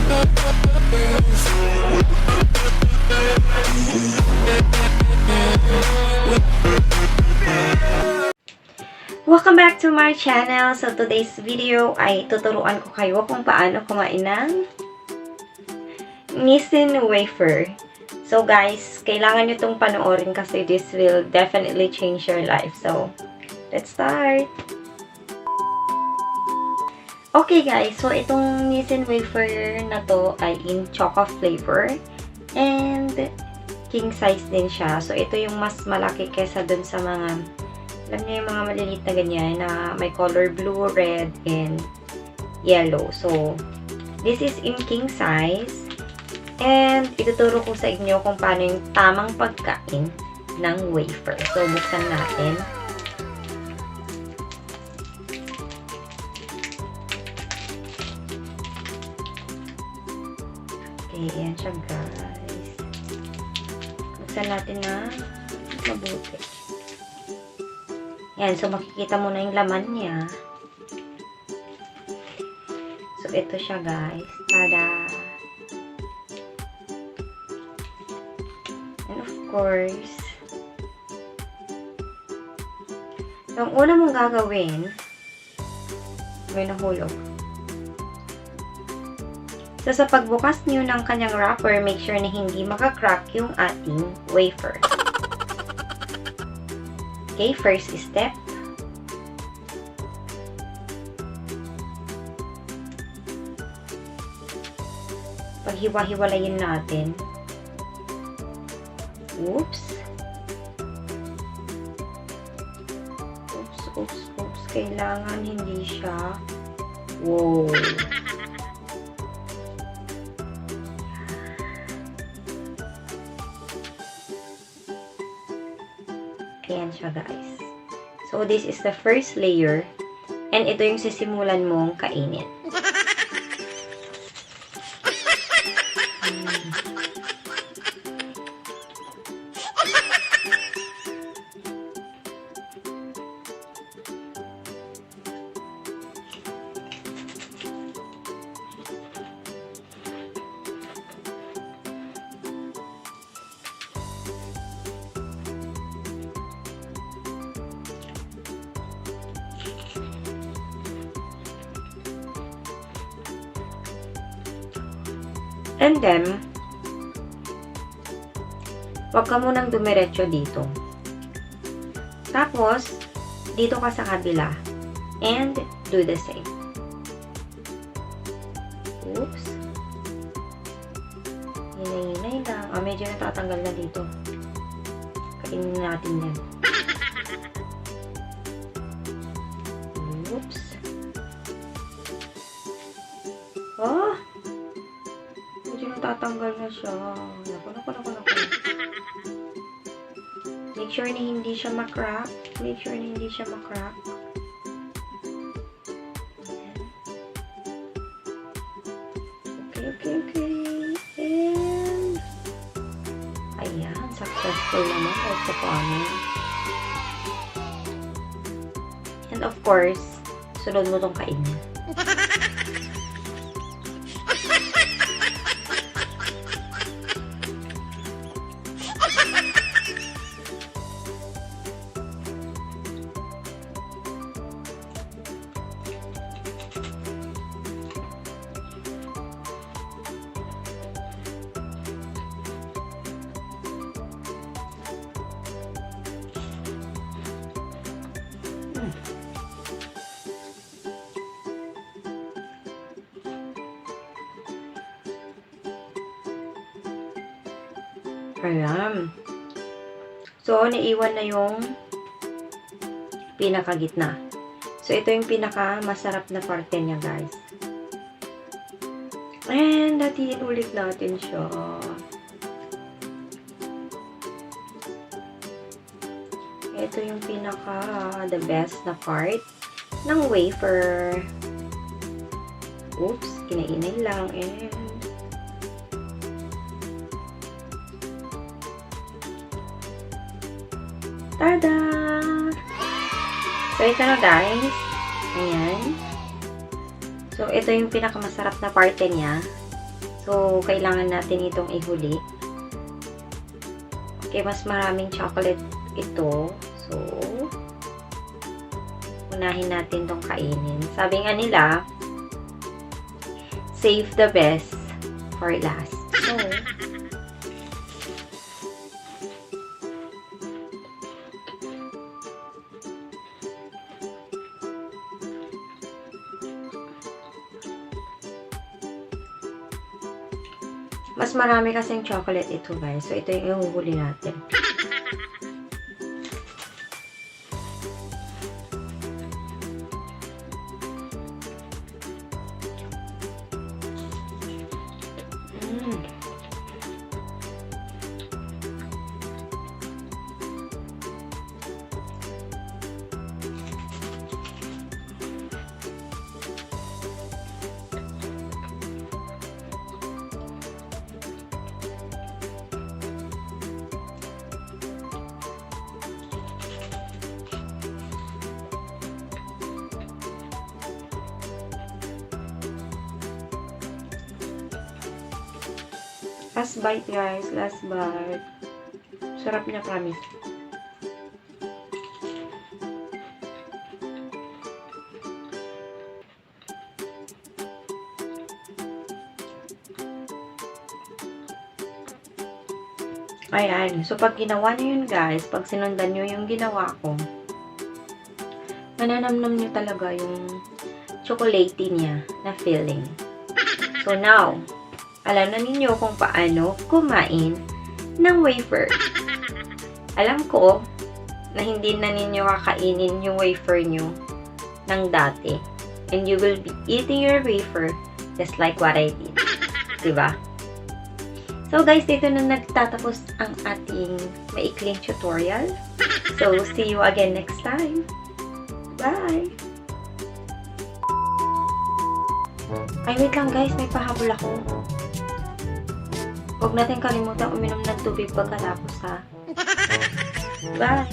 Welcome back to my channel. So today's video ay tuturuan ko kayo kung paano kumain ng Nissin Wafer. So guys, kailangan nyo itong panoorin kasi this will definitely change your life. So, let's start! Okay guys, so itong Nissin Wafer na to ay in choco flavor and king size din siya. So ito yung mas malaki kesa dun sa mga, alam niyo yung mga maliliit na ganyan na may color blue, red, and yellow. So this is in king size and ituturo ko sa inyo kung paano yung tamang pagkain ng wafer. So buksan natin. Ayan siya guys. Buksan natin na mabuti. Ayan, so makikita mo na yung laman niya. So ito siya guys. Tada! And of course, so ang una mong gagawin, may nahulog. So, sa pagbukas nyo ng kanyang wrapper, make sure na hindi makakrack yung ating wafer. Okay, first step. Paghiwa-hiwalayin natin. Oops. Oops. Kailangan hindi siya. Wow. Ayan siya guys. So, this is the first layer. And ito yung sisimulan mong kainin. And then, wag ka munang dumiretso dito. Tapos, dito ka sa kabila. And, do the same. Oops. Hinay-hinay lang. Medyo natatanggal na dito. Kainin natin yan. Oops. Oh! Tatanggal na siya. Naku. Make sure na hindi siya makrack. Okay. And, ayan. Successful naman kahit sa paano. And of course, sunod mo tong kainin. Ayan. So, naiwan na yung pinakagitna. So, ito yung pinaka-masarap na parte niya, guys. And, hatiin ulit natin siya. Ito yung the best na part ng wafer. Oops, kinainay lang. And, tada! So, ito na guys. Ayan. So, ito yung pinakamasarap na parte niya. So, kailangan natin itong ihuli. Okay, mas maraming chocolate ito. So, unahin natin itong kainin. Sabi nga nila, save the best for last. So, mas marami kasing chocolate ito, guys. So, ito yung ihuhuli natin. Last bite, guys. Last bite. Sarap niya, promise. Ayan. So, pag ginawa nyo yun, guys, pag sinundan nyo yung ginawa ko, mananamnam nyo talaga yung chocolatey niya na feeling. So, now, alam na ninyo kung paano kumain ng wafer. Alam ko na hindi na ninyo kakainin yung wafer nyo ng dati. And you will be eating your wafer just like what I did. Diba? So guys, dito na nagtatapos ang ating maikling tutorial. So, see you again next time. Bye! Ay, wait lang guys. May pahabol ako. Huwag natin kalimutan uminom ng tubig pagkatapos ha. Bye!